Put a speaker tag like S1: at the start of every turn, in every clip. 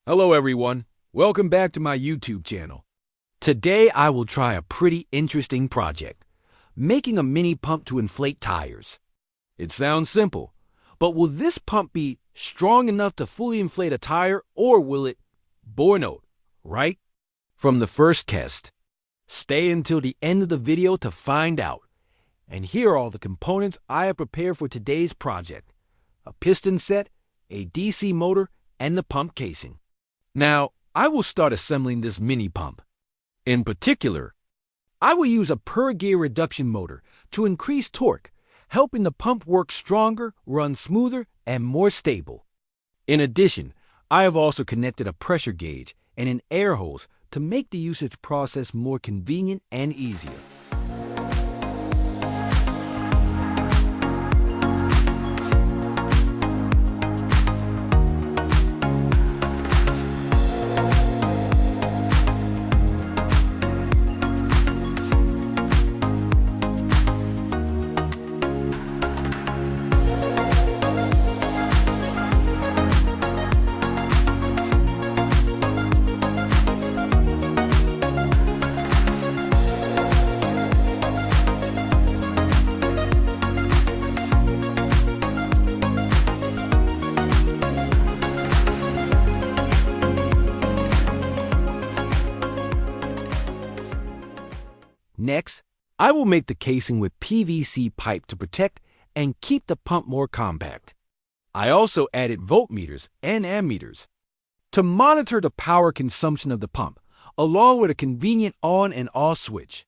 S1: Hello everyone, welcome back to my YouTube channel. Today I will try a pretty interesting project, making a mini pump to inflate tires. It sounds simple, but will this pump be strong enough to fully inflate a tire, or will it bore note, right? From the first test. Stay until the end of the video to find out. And here are all the components I have prepared for today's project: a piston set, a DC motor, and the pump casing. Now, I will start assembling this mini pump. In particular, I will use a per-gear reduction motor to increase torque, helping the pump work stronger, run smoother, and more stable. In addition, I have also connected a pressure gauge and an air hose to make the usage process more convenient and easier. Next, I will make the casing with PVC pipe to protect and keep the pump more compact. I also added voltmeters and ammeters to monitor the power consumption of the pump, along with a convenient on and off switch.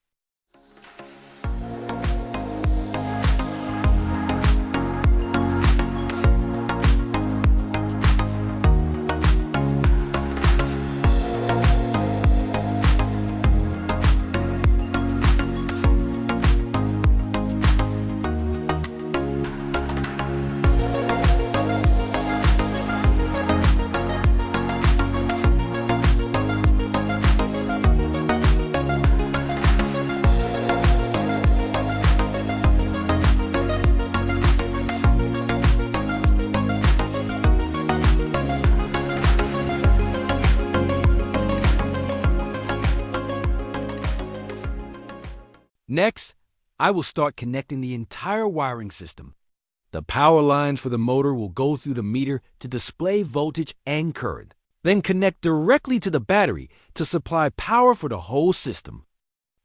S1: Next, I will start connecting the entire wiring system. The power lines for the motor will go through the meter to display voltage and current, then connect directly to the battery to supply power for the whole system.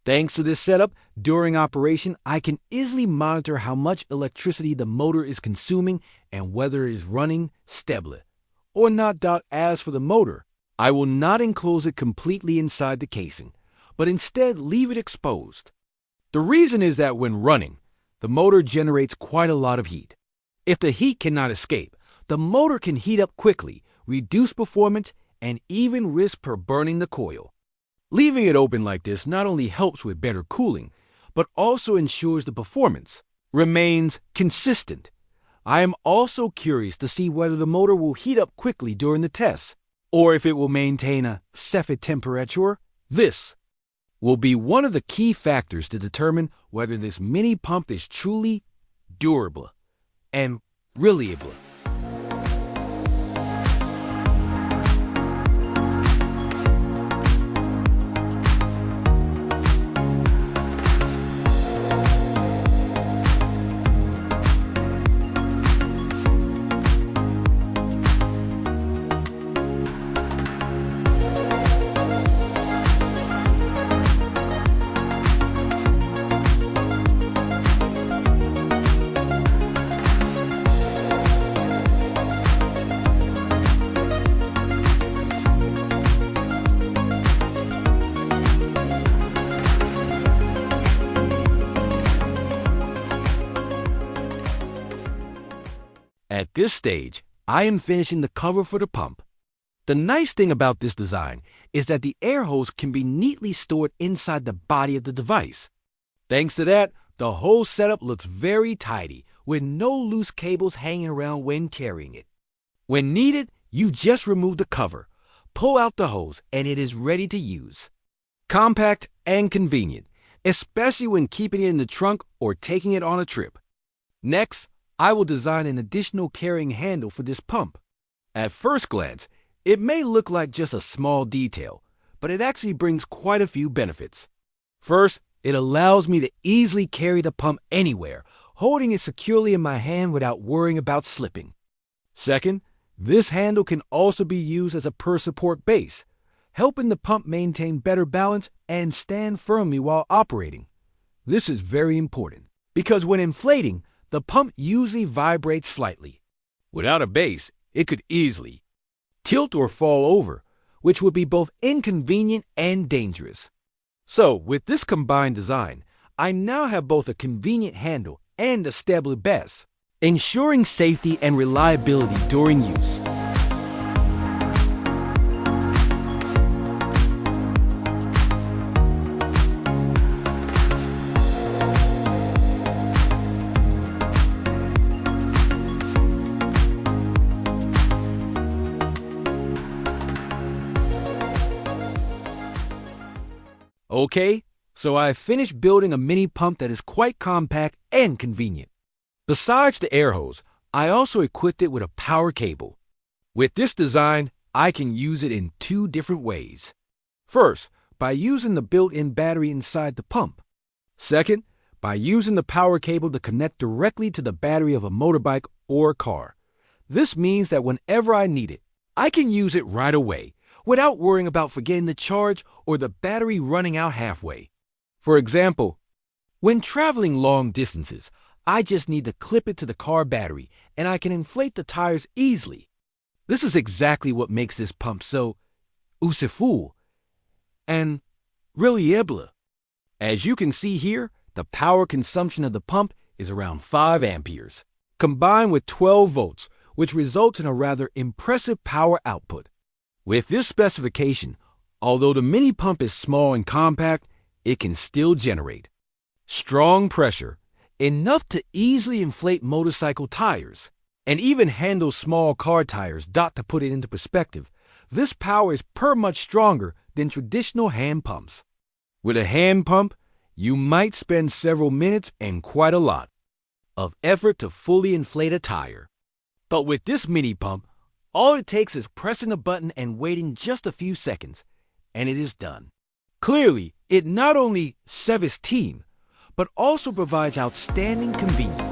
S1: Thanks to this setup, during operation, I can easily monitor how much electricity the motor is consuming and whether it is running stably or not. As for the motor, I will not enclose it completely inside the casing, but instead leave it exposed. The reason is that when running, the motor generates quite a lot of heat. If the heat cannot escape, the motor can heat up quickly, reduce performance, and even risk burning the coil. Leaving it open like this not only helps with better cooling, but also ensures the performance remains consistent. I am also curious to see whether the motor will heat up quickly during the test, or if it will maintain a safe temperature. This will be one of the key factors to determine whether this mini pump is truly durable and reliable. At this stage, I am finishing the cover for the pump. The nice thing about this design is that the air hose can be neatly stored inside the body of the device. Thanks to that, the whole setup looks very tidy, with no loose cables hanging around when carrying it. When needed, you just remove the cover, pull out the hose, and it is ready to use. Compact and convenient, especially when keeping it in the trunk or taking it on a trip. Next, I will design an additional carrying handle for this pump. At first glance, It may look like just a small detail, but it actually brings quite a few benefits. First, it allows me to easily carry the pump anywhere, holding it securely in my hand without worrying about slipping. Second, this handle can also be used as a support base, helping the pump maintain better balance and stand firmly while operating. This is very important, because when inflating, the pump usually vibrates slightly. Without a base, it could easily tilt or fall over, which would be both inconvenient and dangerous. So, with this combined design, I now have both a convenient handle and a stable base, ensuring safety and reliability during use. Okay, so I finished building a mini pump that is quite compact and convenient. Besides the air hose, I also equipped it with a power cable. With this design, I can use it in two different ways. First, by using the built-in battery inside the pump. Second, by using the power cable to connect directly to the battery of a motorbike or car. This means that whenever I need it, I can use it right away, without worrying about forgetting the charge or the battery running out halfway. For example, when traveling long distances, I just need to clip it to the car battery and I can inflate the tires easily. This is exactly what makes this pump so useful and reliable. As you can see here, the power consumption of the pump is around 5 amperes, combined with 12 volts, which results in a rather impressive power output. With this specification, although the mini pump is small and compact, it can still generate strong pressure, enough to easily inflate motorcycle tires, and even handle small car tires. To put it into perspective, this power is much stronger than traditional hand pumps. With a hand pump, you might spend several minutes and quite a lot of effort to fully inflate a tire. But with this mini pump, all it takes is pressing a button and waiting just a few seconds, and it is done. Clearly, it not only saves time, but also provides outstanding convenience.